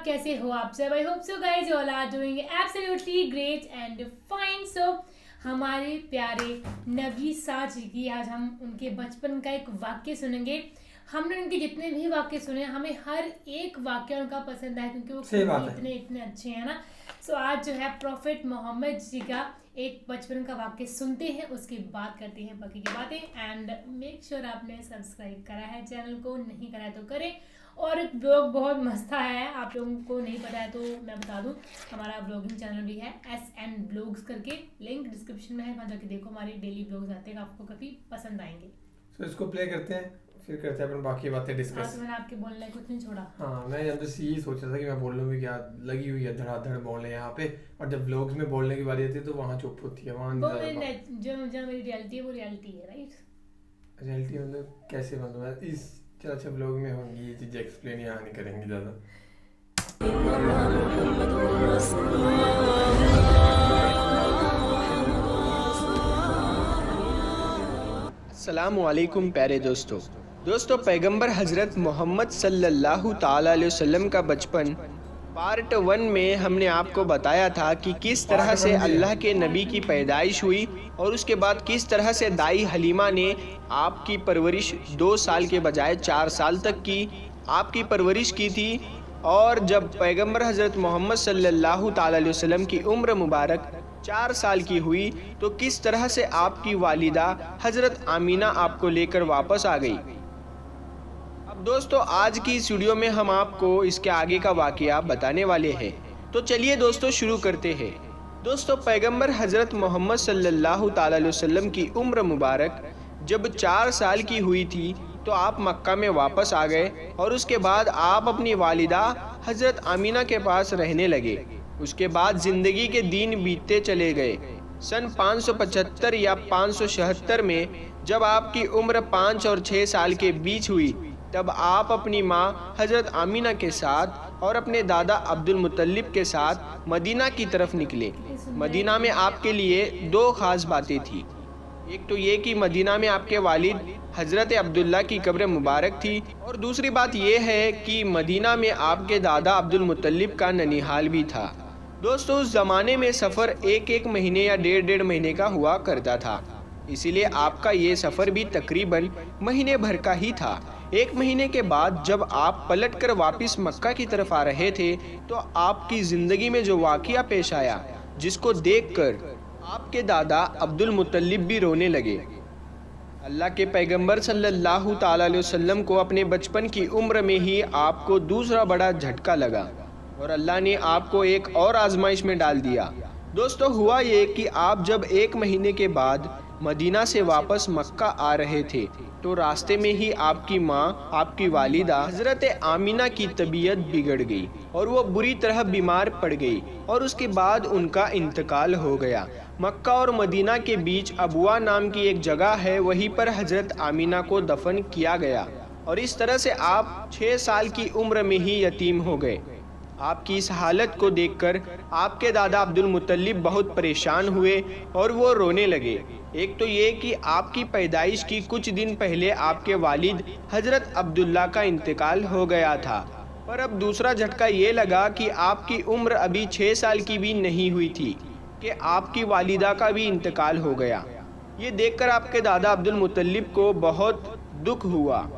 कैसे हो आप सब? I hope so guys all are doing absolutely great and fine. So हमारे प्यारे नबी साज की आज हम उनके बचपन का एक वाक्य सुनेंगे। हमने उनके जितने भी वाक्य सुने हमें हर एक वाक्य उनका पसंद आया क्योंकि वो इतने इतने अच्छे हैं ना। सो आज जो है प्रॉफिट मोहम्मद जी का एक बचपन का वाक्य सुनते हैं, उसके बाद करते हैं बाकी की बातें। एंड मेक श्योर आपने सब्सक्राइब करा है चैनल को, नहीं करा है तो करें। और ब्लॉग बहुत मस्त है, आप लोगों को नहीं पता है तो मैं बता दूं, हमारा ब्लॉगिंग चैनल भी है SN ब्लॉग्स करके, लिंक डिस्क्रिप्शन में है, वहाँ जाके देखो, हमारे डेली ब्लॉग्स आते हैं, आपको काफ़ी पसंद आएंगे। तो इसको प्ले करते हैं, फिर करते हैं अपन बाकी बातें डिस्कस। मैंने आपके बोलने कुछ नहीं छोड़ा। हाँ, मैं अंदर से यही सोच रहा था कि मैं बोल लूँ भी क्या लगी हुई है धड़ाधड़ बोलने यहाँ पे, और जब व्लॉग्स में बोलने की बारी आती है तो वहाँ चुप होती है। वहाँ जो मेरी रियलिटी है वो रियलिटी है, राइट? रियलिटी मतलब कैसे, मतलब इस अच्छा व्लॉग में होंगी ये चीज़ें, एक्सप्लेन यहाँ नहीं करेंगे ज़्यादा। अस्सलामुअलैकुम प्यारे दोस्तों, पैगंबर हज़रत मोहम्मद सल्लल्लाहु ताला अलैहि वसल्लम का बचपन पार्ट 1 में हमने आपको बताया था कि किस तरह से अल्लाह के नबी की पैदाइश हुई और उसके बाद किस तरह से दाई हलीमा ने आपकी परवरिश 2 साल के बजाय 4 साल तक की आपकी परवरिश की थी। और जब पैगंबर हज़रत मोहम्मद सल्लल्लाहु ताला अलैहि वसल्लम की उम्र मुबारक 4 साल की हुई तो किस तरह से आपकी वालिदा हज़रत आमीना आपको लेकर वापस आ गई। अब दोस्तों आज की इस वीडियो में हम आपको इसके आगे का वाक़या बताने वाले हैं, तो चलिए दोस्तों शुरू करते हैं। दोस्तों पैगंबर हज़रत मोहम्मद सल्लल्लाहु ताला अलैहि वसल्लम की उम्र मुबारक जब 4 साल की हुई थी तो आप मक्का में वापस आ गए और उसके बाद आप अपनी वालिदा हज़रत आमीना के पास रहने लगे। उसके बाद ज़िंदगी के दिन बीतते चले गए। सन 575 या 576 में जब आपकी उम्र 5 और 6 साल के बीच हुई तब आप अपनी माँ हज़रत आमीना के साथ और अपने दादा अब्दुल मुत्तलिब के साथ मदीना की तरफ निकले। मदीना में आपके लिए 2 ख़ास बातें थी। एक तो ये कि मदीना में आपके वालिद हज़रत अब्दुल्ला की कब्र मुबारक थी, और दूसरी बात यह है कि मदीना में आपके दादा अब्दुल मुत्तलिब का ननिहाल भी था। दोस्तों उस ज़माने में सफ़र एक महीने या डेढ़ महीने का हुआ करता था, इसीलिए आपका ये सफ़र भी तकरीबन महीने भर का ही था। 1 महीने के बाद जब आप पलटकर वापस मक्का की तरफ आ रहे थे तो आपकी ज़िंदगी में जो वाक़या पेश आया जिसको देखकर आपके दादा अब्दुल मुत्तलिब भी रोने लगे। अल्लाह के पैगंबर सल्लल्लाहु ताला अलैहि वसल्लम को अपने बचपन की उम्र में ही आपको दूसरा बड़ा झटका लगा और अल्लाह ने आपको एक और आजमाइश में डाल दिया। दोस्तों हुआ ये कि आप जब 1 महीने के बाद मदीना से वापस मक्का आ रहे थे तो रास्ते में ही आपकी माँ आपकी वालिदा हज़रत आमीना की तबीयत बिगड़ गई और वो बुरी तरह बीमार पड़ गई और उसके बाद उनका इंतकाल हो गया। मक्का और मदीना के बीच अबुआ नाम की एक जगह है, वहीं पर हज़रत आमीना को दफन किया गया और इस तरह से आप 6 साल की उम्र में ही यतीम हो गए। आपकी इस हालत को देखकर आपके दादा अब्दुल मुत्तलिब बहुत परेशान हुए और वो रोने लगे। एक तो ये कि आपकी पैदाइश की कुछ दिन पहले आपके वालिद हज़रत अब्दुल्ला का इंतकाल हो गया था, पर अब दूसरा झटका ये लगा कि आपकी उम्र अभी 6 साल की भी नहीं हुई थी कि आपकी वालिदा का भी इंतकाल हो गया। ये देखकर आपके दादा अब्दुल मुत्तलिब को बहुत दुख हुआ,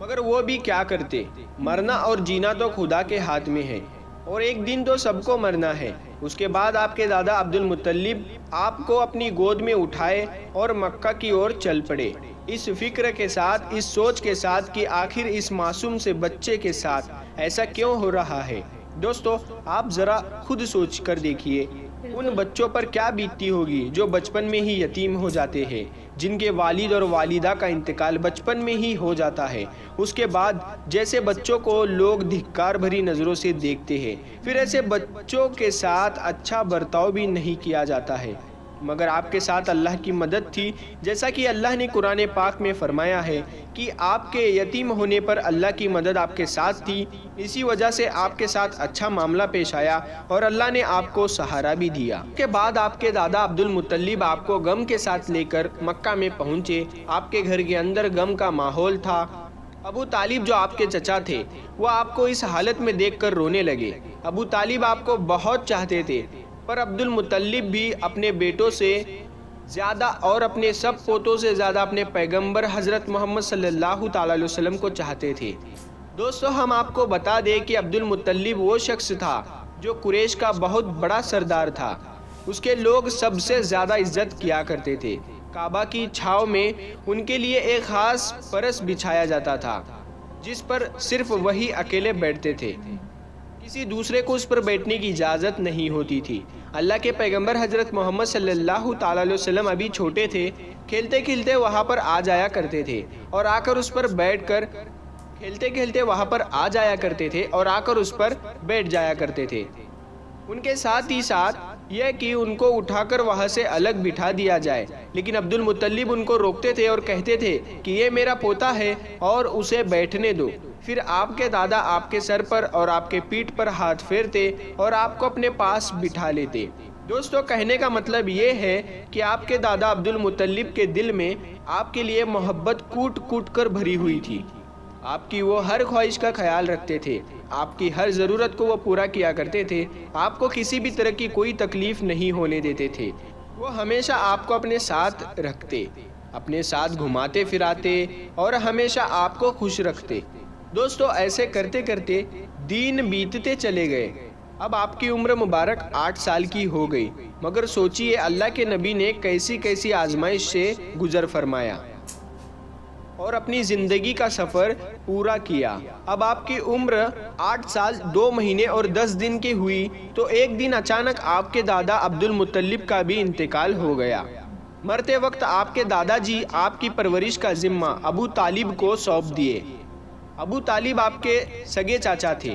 मगर वो भी क्या करते, मरना और जीना तो खुदा के हाथ में है और एक दिन तो सबको मरना है। उसके बाद आपके दादा अब्दुल मुत्तलिब आपको अपनी गोद में उठाए और मक्का की ओर चल पड़े, इस फिक्र के साथ, इस सोच के साथ कि आखिर इस मासूम से बच्चे के साथ ऐसा क्यों हो रहा है। दोस्तों आप ज़रा खुद सोच कर देखिए उन बच्चों पर क्या बीतती होगी जो बचपन में ही यतीम हो जाते हैं, जिनके वालिद और वालिदा का इंतकाल बचपन में ही हो जाता है। उसके बाद जैसे बच्चों को लोग धिक्कार भरी नज़रों से देखते हैं, फिर ऐसे बच्चों के साथ अच्छा बर्ताव भी नहीं किया जाता है। मगर आपके साथ अल्लाह की मदद थी, जैसा कि अल्लाह ने कुरान पाक में फरमाया है कि आपके यतीम होने पर अल्लाह की मदद आपके साथ थी, इसी वजह से आपके साथ अच्छा मामला पेश आया और अल्लाह ने आपको सहारा भी दिया। के बाद आपके दादा अब्दुल मुत्तलिब आपको गम के साथ लेकर मक्का में पहुँचे। आपके घर के अंदर गम का माहौल था। ابو طالب جو آپ کے چچا تھے وہ آپ کو اس حالت میں دیکھ کر رونے لگے۔ ابو طالب آپ کو بہت چاہتے تھے، پر عبد المطلب بھی اپنے بیٹوں سے زیادہ اور اپنے سب پوتوں سے زیادہ اپنے پیغمبر حضرت محمد صلی اللہ تعالیٰ علیہ وسلم کو چاہتے تھے۔ دوستو، ہم آپ کو بتا دیں کہ عبد المطلب وہ شخص تھا جو قریش کا بہت بڑا سردار تھا۔ اس کے لوگ سب سے زیادہ عزت کیا کرتے تھے۔ کعبہ کی چھاؤں میں ان کے لیے ایک خاص فرش بچھایا جاتا تھا جس پر صرف وہی اکیلے بیٹھتے تھے، کسی دوسرے کو اس پر بیٹھنے کی اجازت نہیں ہوتی تھی۔ اللہ کے پیغمبر حضرت محمد صلی اللہ تعالیٰ علیہ وسلم ابھی چھوٹے تھے، کھیلتے کھیلتے وہاں پر آ جایا کرتے تھے اور آ کر اس پر بیٹھ کر بیٹھ جایا کرتے تھے۔ ان کے ساتھ ہی ساتھ یہ کہ ان کو اٹھا کر وہاں سے الگ بٹھا دیا جائے، لیکن عبد المطلب ان کو روکتے تھے اور کہتے تھے کہ یہ میرا پوتا ہے اور اسے بیٹھنے دو۔ پھر آپ کے دادا آپ کے سر پر اور آپ کے پیٹھ پر ہاتھ پھیرتے اور آپ کو اپنے پاس بٹھا لیتے۔ دوستو، کہنے کا مطلب یہ ہے کہ آپ کے دادا عبد المطلب کے دل میں آپ کے لیے محبت کوٹ کوٹ کر بھری ہوئی تھی۔ آپ کی وہ ہر خواہش کا خیال رکھتے تھے، آپ کی ہر ضرورت کو وہ پورا کیا کرتے تھے، آپ کو کسی بھی طرح کی کوئی تکلیف نہیں ہونے دیتے تھے۔ وہ ہمیشہ آپ کو اپنے ساتھ رکھتے، اپنے ساتھ گھماتے پھراتے اور ہمیشہ آپ کو خوش رکھتے۔ دوستو، ایسے کرتے کرتے دن بیتتے چلے گئے۔ اب آپ کی عمر مبارک 8 سال کی ہو گئی، مگر سوچئے اللہ کے نبی نے کیسی کیسی آزمائش سے گزر فرمایا اور اپنی زندگی کا سفر پورا کیا۔ اب آپ کی عمر 8 سال 2 مہینے اور 10 دن کی ہوئی تو ایک دن اچانک آپ کے دادا عبد المطلب کا بھی انتقال ہو گیا۔ مرتے وقت آپ کے دادا جی آپ کی پرورش کا ذمہ ابو طالب کو سونپ دیے۔ ابو طالب آپ کے سگے چاچا تھے۔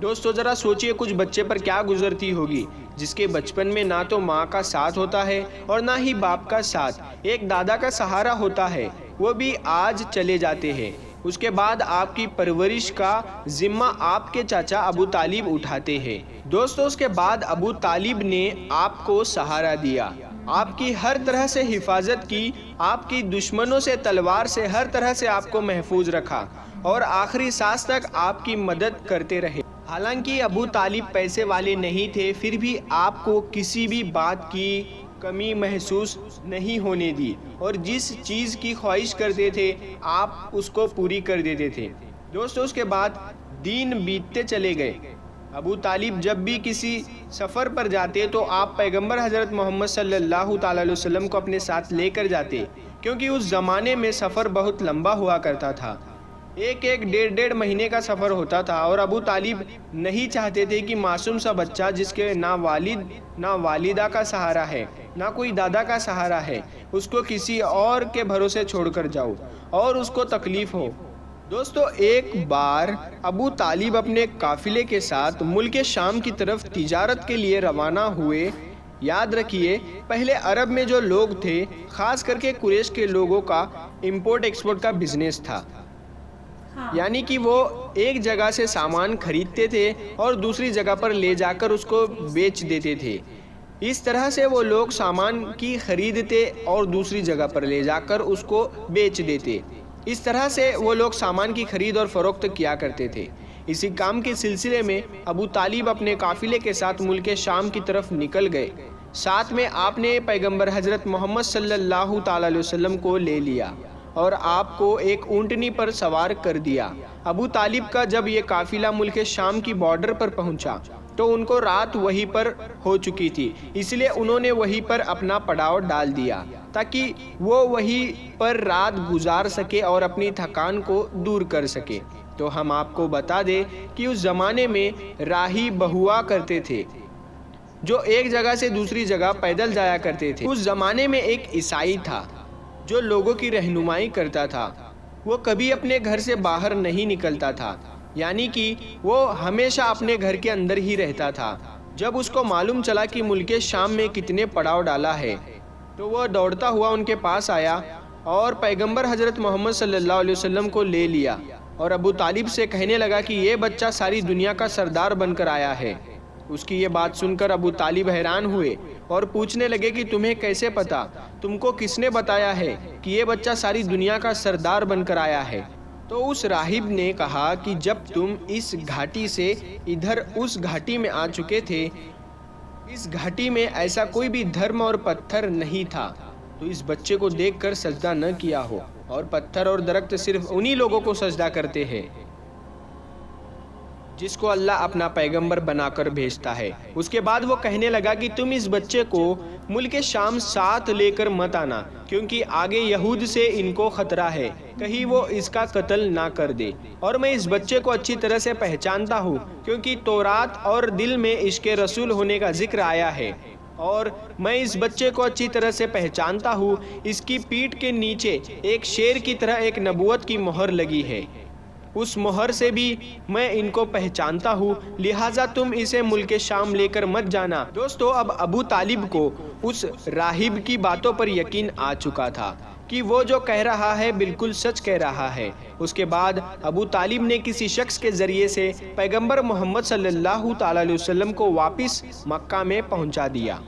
دوستو، ذرا سوچئے کچھ بچے پر کیا گزرتی ہوگی جس کے بچپن میں نہ تو ماں کا ساتھ ہوتا ہے اور نہ ہی باپ کا ساتھ، ایک دادا کا سہارا ہوتا ہے، وہ بھی آج چلے جاتے ہیں۔ اس کے بعد آپ کی پرورش کا ذمہ آپ کے چاچا ابو طالب اٹھاتے ہیں۔ دوستو، اس کے بعد ابو طالب نے آپ کو سہارا دیا، آپ کی ہر طرح سے حفاظت کی، آپ کی دشمنوں سے تلوار سے ہر طرح سے آپ کو محفوظ رکھا اور آخری سانس تک آپ کی مدد کرتے رہے۔ حالانکہ ابو طالب پیسے والے نہیں تھے، پھر بھی آپ کو کسی بھی بات کی کمی محسوس نہیں ہونے دی اور جس چیز کی خواہش کرتے تھے آپ اس کو پوری کر دیتے تھے۔ دوستو، اس کے بعد دن بیتتے چلے گئے۔ ابو طالب جب بھی کسی سفر پر جاتے تو آپ پیغمبر حضرت محمد صلی اللہ تعالیٰ علیہ وسلم کو اپنے ساتھ لے کر جاتے، کیونکہ اس زمانے میں سفر بہت لمبا ہوا کرتا تھا، ایک ڈیڑھ مہینے کا سفر ہوتا تھا، اور ابو طالب نہیں چاہتے تھے کہ معصوم سا بچہ جس کے نہ والد نہ والدہ کا سہارا ہے، نہ کوئی دادا کا سہارا ہے، اس کو کسی اور کے بھروسے چھوڑ کر جاؤ اور اس کو تکلیف ہو۔ دوستو، ایک بار ابو طالب اپنے قافلے کے ساتھ ملک شام کی طرف تجارت کے لیے روانہ ہوئے۔ یاد رکھیے، پہلے عرب میں جو لوگ تھے، خاص کر کے قریش کے لوگوں کا امپورٹ ایکسپورٹ کا بزنس تھا، یعنی کہ وہ ایک جگہ سے سامان خریدتے تھے اور دوسری جگہ پر لے جا کر اس کو بیچ دیتے تھے۔ اس طرح سے وہ لوگ سامان کی خریدتے اور دوسری جگہ پر لے جا کر اس کو بیچ دیتے۔ اس طرح سے وہ لوگ سامان کی خرید اور فروخت کیا کرتے تھے۔ اسی کام کے سلسلے میں ابو طالب اپنے قافلے کے ساتھ ملک شام کی طرف نکل گئے۔ ساتھ میں آپ نے پیغمبر حضرت محمد صلی اللہ تعالیٰ علیہ وسلم کو لے لیا اور آپ کو ایک اونٹنی پر سوار کر دیا۔ ابو طالب کا جب یہ قافلہ ملک شام کی بارڈر پر پہنچا تو ان کو رات وہیں پر ہو چکی تھی، اس لیے انہوں نے وہیں پر اپنا پڑاؤ ڈال دیا تاکہ وہ وہیں پر رات گزار سکے اور اپنی تھکان کو دور کر سکے۔ تو ہم آپ کو بتا دیں کہ اس زمانے میں راہی ہوا کرتے تھے جو ایک جگہ سے دوسری جگہ پیدل جایا کرتے تھے۔ اس زمانے میں ایک عیسائی تھا جو لوگوں کی رہنمائی کرتا تھا، وہ کبھی اپنے گھر سے باہر نہیں نکلتا تھا، یعنی کہ وہ ہمیشہ اپنے گھر کے اندر ہی رہتا تھا۔ جب اس کو معلوم چلا کہ ملک شام میں کتنے پڑاؤ ڈالا ہے تو وہ دوڑتا ہوا ان کے پاس آیا اور پیغمبر حضرت محمد صلی اللہ علیہ وسلم کو لے لیا اور ابو طالب سے کہنے لگا کہ یہ بچہ ساری دنیا کا سردار بن کر آیا ہے۔ اس کی یہ بات سن کر ابو طالب حیران ہوئے اور پوچھنے لگے کہ تمہیں کیسے پتا، تم کو کس نے بتایا ہے کہ یہ بچہ ساری دنیا کا سردار بن کر آیا ہے؟ तो उस राहिब ने कहा कि जब तुम इस घाटी से इधर उस घाटी में आ चुके थे, इस घाटी में ऐसा कोई भी धर्म और पत्थर नहीं था, तो इस बच्चे को देखकर सजदा न किया हो, और पत्थर और दरख्त सिर्फ उन्हीं लोगों को सजदा करते हैं जिसको अल्लाह अपना पैगंबर बनाकर भेजता है। उसके बाद वो कहने लगा कि तुम इस बच्चे को मुल्क शाम साथ लेकर मत आना, क्योंकि आगे यहूद से इनको खतरा है, कहीं वो इसका कत्ल ना कर दे। और मैं इस बच्चे को अच्छी तरह से पहचानता हूँ, क्योंकि तौरात और दिल में इसके रसूल होने का जिक्र आया है। और मैं इस बच्चे को अच्छी तरह से पहचानता हूँ, इसकी पीठ के नीचे एक शेर की तरह एक नबूवत की मोहर लगी है, उस मोहर से भी मैं इनको पहचानता हूँ, लिहाजा तुम इसे मुल्क शाम लेकर मत जाना। दोस्तों, अब अबू तालिब को उस राहिब की बातों पर यकीन आ चुका था कि वो जो कह रहा है बिल्कुल सच कह रहा है। उसके बाद अबू तालिब ने किसी शख्स के ज़रिए से पैगंबर मोहम्मद सल्लल्लाहु अलैहि वसल्लम को वापस मक्का में पहुंचा दिया,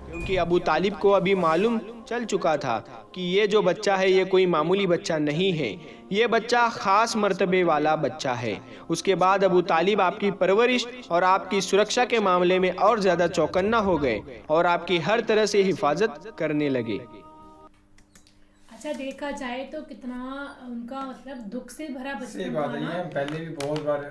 क्योंकि अबू तालिब को अभी मालूम चल चुका था कि ये जो बच्चा है ये कोई मामूली बच्चा नहीं है, ये बच्चा ख़ास मर्तबे वाला बच्चा है। उसके बाद अबू तालिब आपकी परवरिश और आपकी सुरक्षा के मामले में और ज़्यादा चौकन्ना हो गए और आपकी हर तरह से हिफाजत करने लगे। अच्छा, देखा जाए तो कितना उनका मतलब दुख से भरा सही बचपन बात था है। ना। ये हम पहले भी बहुत बार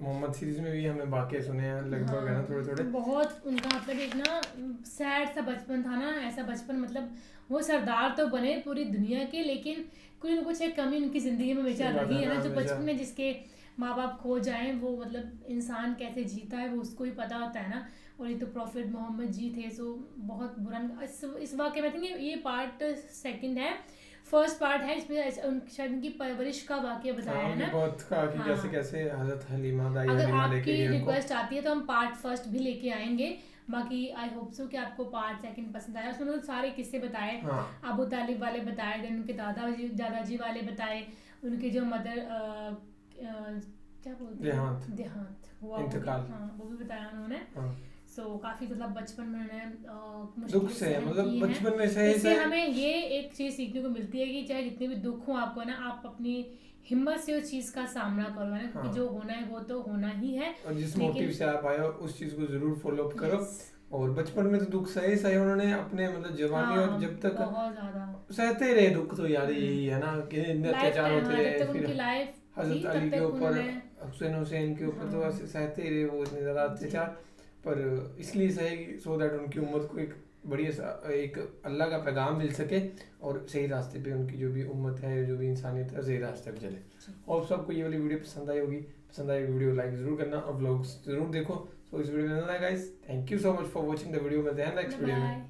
मोहम्मद सीरीज में भी हमने वाक़े सुने हैं लगभग, है ना, थोड़े थोड़े। बहुत उनका मतलब एक ना सैड सा बचपन था ना, ऐसा बचपन मतलब वो सरदार तो बने पूरी दुनिया के, लेकिन कुछ न कुछ एक कमी उनकी ज़िंदगी में हमेशा सही बात रही है है ना। ना, जो हमेशा। बचपन में जिसके माँ बाप खो जाएं, वो मतलब इंसान कैसे जीता है वो उसको ही पता होता है ना। और ये तो प्रॉफिट मोहम्मद जी थे, सो बहुत बुरा इस वाक़े में। ये पार्ट सेकंड है, फर्स्ट पार्ट है इसमें शायद उनकी परवरिश का वाक़या बताया है ना। बहुत कहा कि हाँ। कैसे कैसे हज़रत हलीमा दाई अगर हलीमा आपकी लेके गए उनको। रिक्वेस्ट आती है तो हम पार्ट फर्स्ट भी लेके आएंगे। बाकी आई होप सो कि आपको पार्ट सेकंड पसंद आया। उसमें मतलब सारे किस्से बताए, हाँ। अबू तालिब वाले बताए, देन उनके दादाजी वाले बताए, उनके जो मदर क्या बोलते हैं, देहांत हुआ, इंतकाल। हाँ वो भी बताया उन्होंने। हाँ। सो काफी मतलब बचपन में उन्होंने दुख से मतलब बचपन में सही इससे हमें ये एक चीज सीखने को मिलती है कि चाहे जितने भी दुख हो आपको ना, आप अपनी हिम्मत से उस चीज का सामना करो, है ना, क्योंकि जो होना है वो तो होना ही है। और जिस मोटिव से आप आए हो उस चीज को जरूर फॉलो अप करो। और बचपन में तो दुख सही उन्होंने अपने मतलब जवानी और जब तक बहुत ज्यादा सहते रहे दुख, तो यार यही है ना कि अत्याचार होते रहे। फिर हजरत अली के ऊपर, हुसैन के ऊपर तो ऐसे सहते ही रहे वो इतने ज्यादा अत्याचार। पर इसलिए सही सो दैट उनकी उम्मत को एक बढ़िया एक अल्लाह का पैगाम मिल सके और सही रास्ते पे उनकी जो भी उम्मत है, जो भी इंसानियत है, सही रास्ते पे चले। और सबको ये वाली वीडियो पसंद आई होगी, पसंद आई वीडियो लाइक जरूर करना और व्लॉग्स जरूर देखो। सो इस वीडियो में guys, thank you so much for watching the video. मिलते हैं नेक्स्ट वीडियो में।